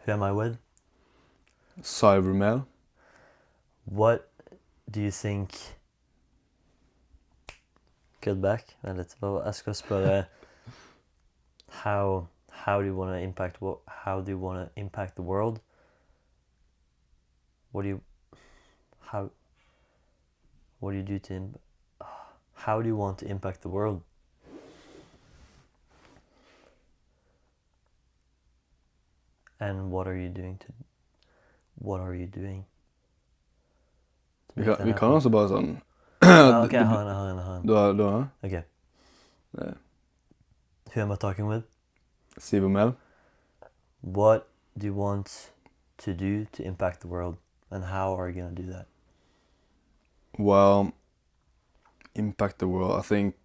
Who am I with? Cybermail. What do you think? Good back. Jeg skal spørre how do you want to impact how do you want to impact the world? What do you how what do you do to how do you want to impact the world? And what are you doing to Vi kan også bare sånn Ok, han. Du har? Ok. Yeah. Who am I talking with? Cybermail. What do you want to do to impact the world? And how are you going to do that? Well, impact the world. I think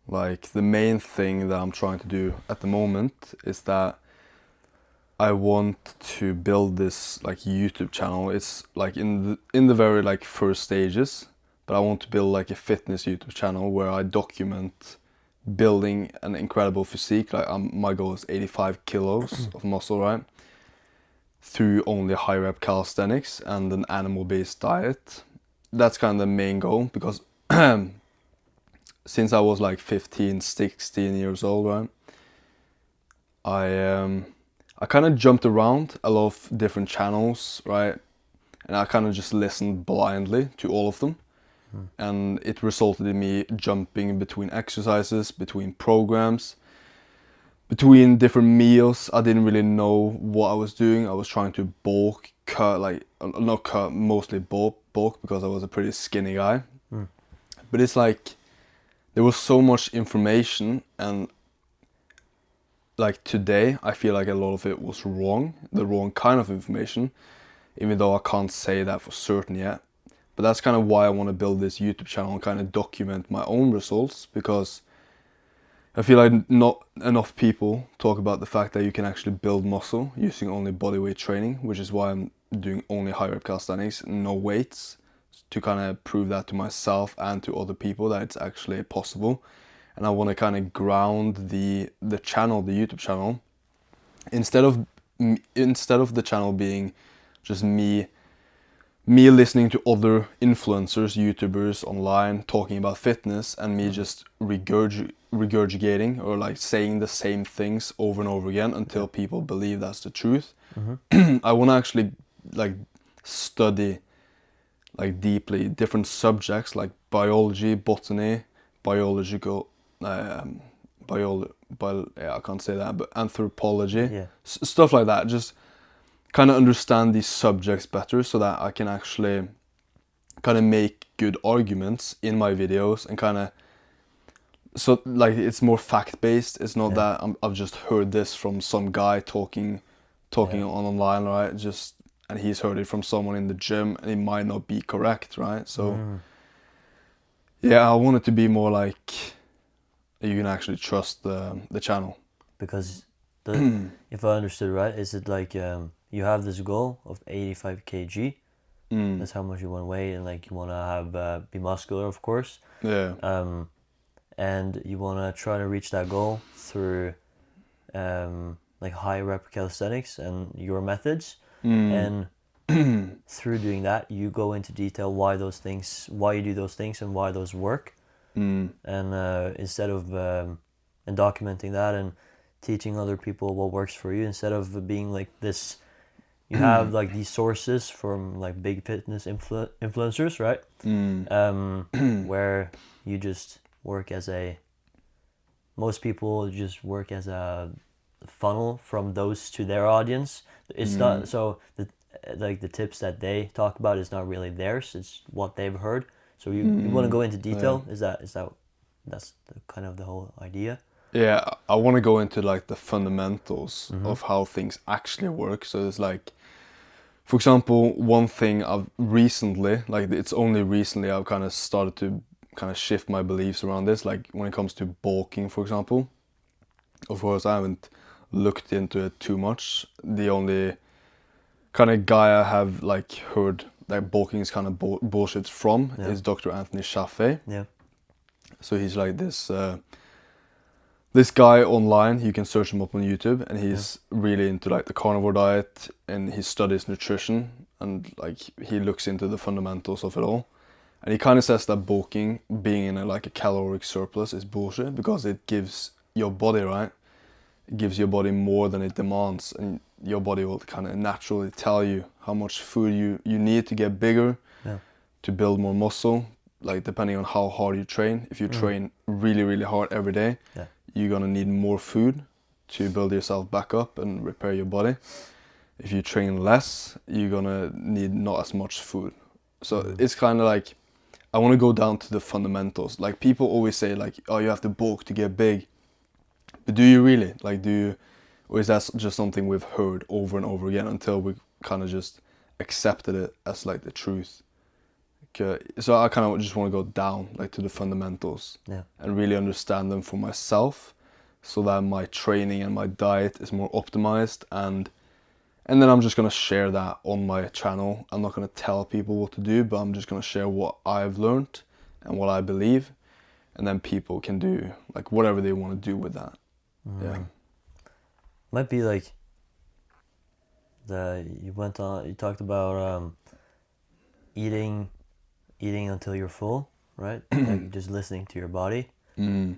like the main thing that I'm trying to do at the moment is that I want to build this like YouTube channel. It's like in the very like first stages, but I want to build like a fitness YouTube channel where I document building an incredible physique. Like my goal is 85 kilos of muscle, right? Through only high rep calisthenics and an animal-based diet. That's kind of the main goal because since I was like 15, 16 years old, right? I kind of jumped around a lot of different channels, right? And I kind of just listened blindly to all of them. And it resulted in me jumping between exercises, between programs, between different meals. I didn't really know what I was doing. I was trying to bulk, cut, like, not cut, mostly bulk because I was a pretty skinny guy. But it's like, there was so much information, and like today, I feel like a lot of it was wrong, the wrong kind of information, even though I can't say that for certain yet. But that's kind of why I want to build this YouTube channel and kind of document my own results, because I feel like not enough people talk about the fact that you can actually build muscle using only bodyweight training, which is why I'm doing only high rep calisthenics, no weights, to kind of prove that to myself and to other people that it's actually possible. And I want to kind of ground the channel, the YouTube channel, instead of the channel being just me listening to other influencers, YouTubers online talking about fitness, and me just regurgitating or like saying the same things over and over again until people believe that's the truth. I want to actually like study like deeply different subjects like biology, botany, biological I can't say that, but anthropology, stuff like that. Just kind of understand these subjects better so that I can actually kind of make good arguments in my videos and kind of, so like it's more fact-based. It's not that I've just heard this from some guy talking online, right? Just, and he's heard it from someone in the gym and it might not be correct, right? So yeah, I want it to be more like you can actually trust the channel. Because if I understood right, is it like you have this goal of 85 kg? That's how much you want to weigh, and like you want to have be muscular, of course. Yeah. And you want to try to reach that goal through like high rep calisthenics and your methods. And through doing that, you go into detail why you do those things and why those work. And instead of and documenting that and teaching other people what works for you, instead of being like this, you have like these sources from like big fitness influencers, right? Where you just work as most people just work as a funnel from those to their audience. It's not so the tips that they talk about is not really theirs, it's what they've heard. So you want to go into detail. That's kind of the whole idea. Yeah, I want to go into like the fundamentals of how things actually work. So it's like, for example, one thing I've recently, like it's only recently I've kind of started to kind of shift my beliefs around this. Like when it comes to bulking, for example, of course I haven't looked into it too much. The only kind of guy I have like heard that bulking is kind of bullshit from is Dr. Anthony Chaffee. Yeah. So he's like this this guy online, you can search him up on YouTube, and he's really into like the carnivore diet, and he studies nutrition, and like he looks into the fundamentals of it all. And he kind of says that bulking, being in like a caloric surplus, is bullshit because it gives your body, right? It gives your body more than it demands, and your body will kind of naturally tell you how much food you need to get bigger, to build more muscle, like depending on how hard you train. If you train really, really hard every day, you're gonna need more food to build yourself back up and repair your body. If you train less, you're gonna need not as much food. So it's kind of like, I want to go down to the fundamentals. Like people always say like, oh, you have to bulk to get big. But do you really? Like, or is that just something we've heard over and over again until we kind of just accepted it as like the truth? So I kind of just want to go down like to the fundamentals and really understand them for myself, so that my training and my diet is more optimized, and then I'm just gonna share that on my channel. I'm not gonna tell people what to do, but I'm just gonna share what I've learned and what I believe, and then people can do like whatever they want to do with that. Might be like you talked about eating until you're full, right? Like just listening to your body. Do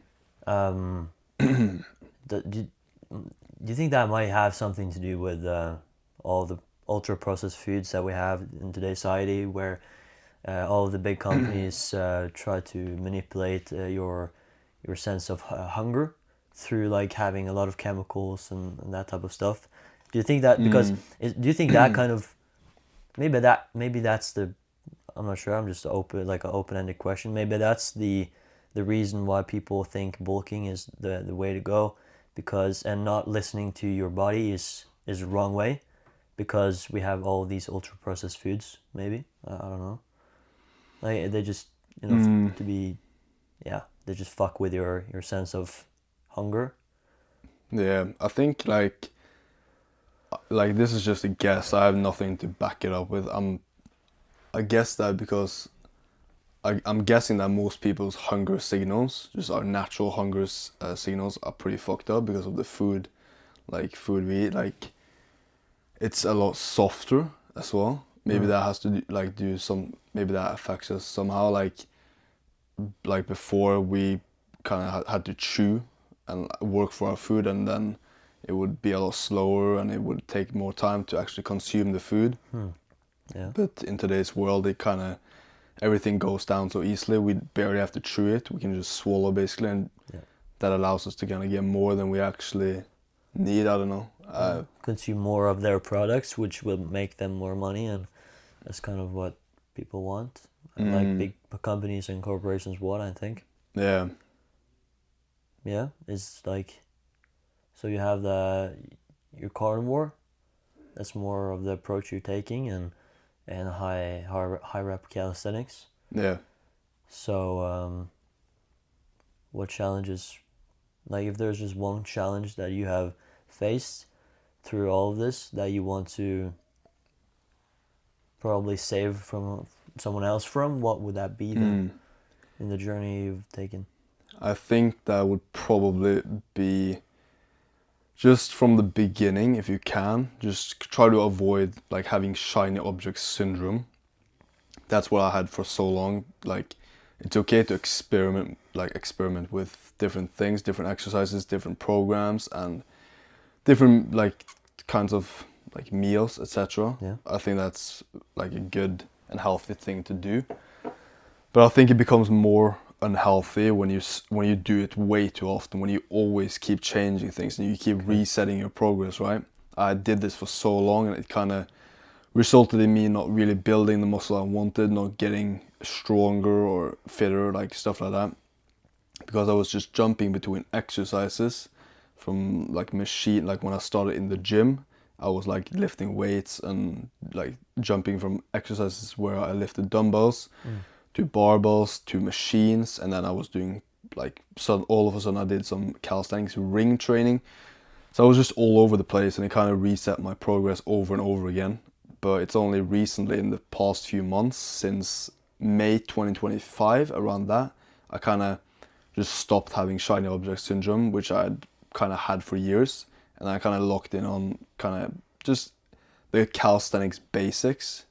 you think that might have something to do with all the ultra processed foods that we have in today's society, where all of the big companies try to manipulate your sense of hunger through like having a lot of chemicals and that type of stuff? Do you think that do you think that kind of maybe that's the, I'm not sure, I'm just an open-ended question. Maybe that's the reason why people think bulking is the way to go, because, and not listening to your body is the wrong way, because we have all these ultra processed foods. Maybe I don't know. Like they just they just fuck with your sense of hunger. Yeah, I think like this is just a guess. I have nothing to back it up with. I guess that because I'm guessing that most people's hunger signals, just our natural hunger signals, are pretty fucked up because of the food we eat. Like, it's a lot softer as well. Maybe that has to maybe that affects us somehow. Like before, we kind of had to chew and work for our food, and then it would be a lot slower and it would take more time to actually consume the food. Yeah. But in today's world, everything goes down so easily. We barely have to chew it. We can just swallow basically, and that allows us to kind of get more than we actually need. I don't know. Consume more of their products, which will make them more money, and that's kind of what people want. Like big companies and corporations want, I think. Yeah. Yeah, it's like, so you have your carnivore. That's more of the approach you're taking, and high rep calisthenics. Yeah. So what challenges, like if there's just one challenge that you have faced through all of this that you want to probably save from someone else from, what would that be then in the journey you've taken? I think that would probably be just from the beginning, if you can, just try to avoid like having shiny object syndrome. That's what I had for so long. Like, it's okay to experiment with different things, different exercises, different programs, and different like kinds of like meals, etc. Yeah. I think that's like a good and healthy thing to do. But I think it becomes more unhealthy when you do it way too often, when you always keep changing things and you keep resetting your progress, right? I did this for so long, and it kind of resulted in me not really building the muscle I wanted, not getting stronger or fitter, like stuff like that, because I was just jumping between exercises from like machine. Like when I started in the gym, I was like lifting weights and like jumping from exercises where I lifted dumbbells to barbells to machines, and then I was doing like, so all of a sudden I did some calisthenics ring training. So I was just all over the place, and it kind of reset my progress over and over again. But it's only recently, in the past few months, since May 2025, around that, I kind of just stopped having shiny object syndrome, which I'd kind of had for years, and I kind of locked in on kind of just the calisthenics basics,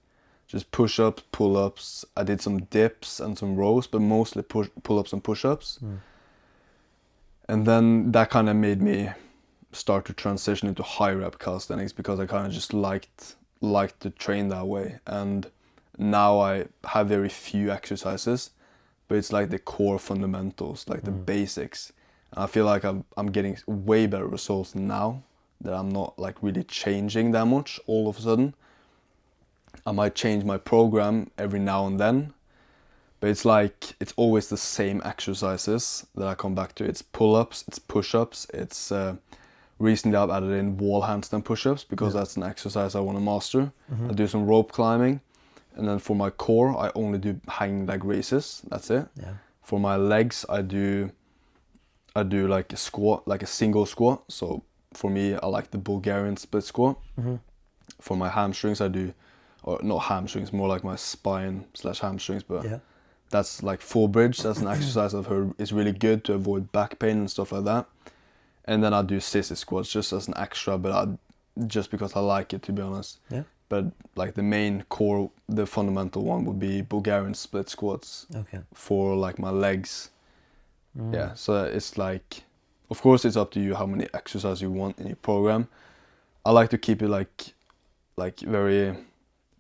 just push-ups, pull-ups. I did some dips and some rows, but mostly pull-ups and push-ups. And then that kind of made me start to transition into high rep calisthenics, because I kind of just liked to train that way. And now I have very few exercises, but it's like the core fundamentals, like the basics. And I feel like I'm getting way better results now that I'm not like really changing that much all of a sudden. I might change my program every now and then, but it's like it's always the same exercises that I come back to. It's pull-ups, it's push-ups, it's recently I've added in wall handstand push-ups, because that's an exercise I want to master. I do some rope climbing, and then for my core I only do hanging leg raises. That's it. For my legs I do like a squat, like a single squat. So for me, I like the Bulgarian split squat. For my hamstrings I do, or not hamstrings, more like my spine / hamstrings, but that's like full bridge. That's an exercise I've heard is really good to avoid back pain and stuff like that. And then I do sissy squats just as an extra, but just because I like it, to be honest. But like the main core, the fundamental one would be Bulgarian split squats for like my legs. Yeah, so it's like, of course it's up to you how many exercises you want in your program. I like to keep it like very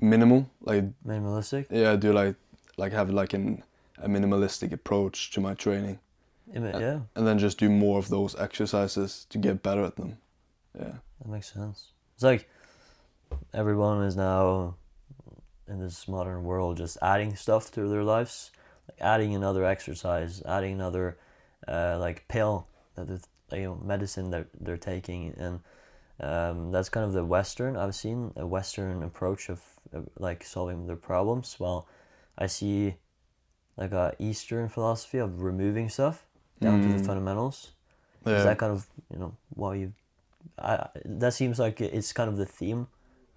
minimal, like minimalistic. Yeah, I do like have like a minimalistic approach to my training. And then just do more of those exercises to get better at them. Yeah. That makes sense. It's like everyone is now in this modern world just adding stuff to their lives, like adding another exercise, adding another like pill that medicine that they're taking, and that's kind of the I've seen a Western approach of like solving their problems. While I see like a Eastern philosophy of removing stuff down to the fundamentals. Is that kind of that seems like it's kind of the theme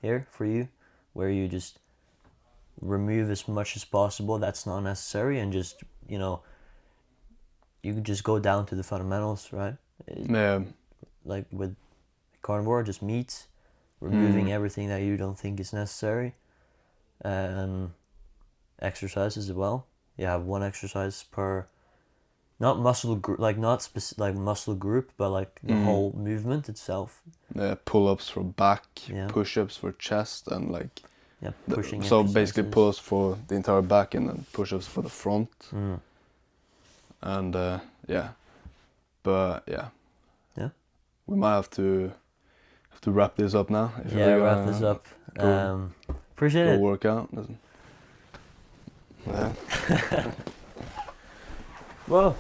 here for you, where you just remove as much as possible that's not necessary, and just you can just go down to the fundamentals, right? Like with carnivore, just meat, removing everything that you don't think is necessary, and exercises as well. You have one exercise per, not muscle group, like not like muscle group, but like the whole movement itself. Pull-ups for back, push-ups for chest, and like pushing. So basically pull-ups for the entire back, and then push-ups for the front. And we might have to wrap this up now. Wrap this up. Appreciate it. Go work out. Yeah. Whoa.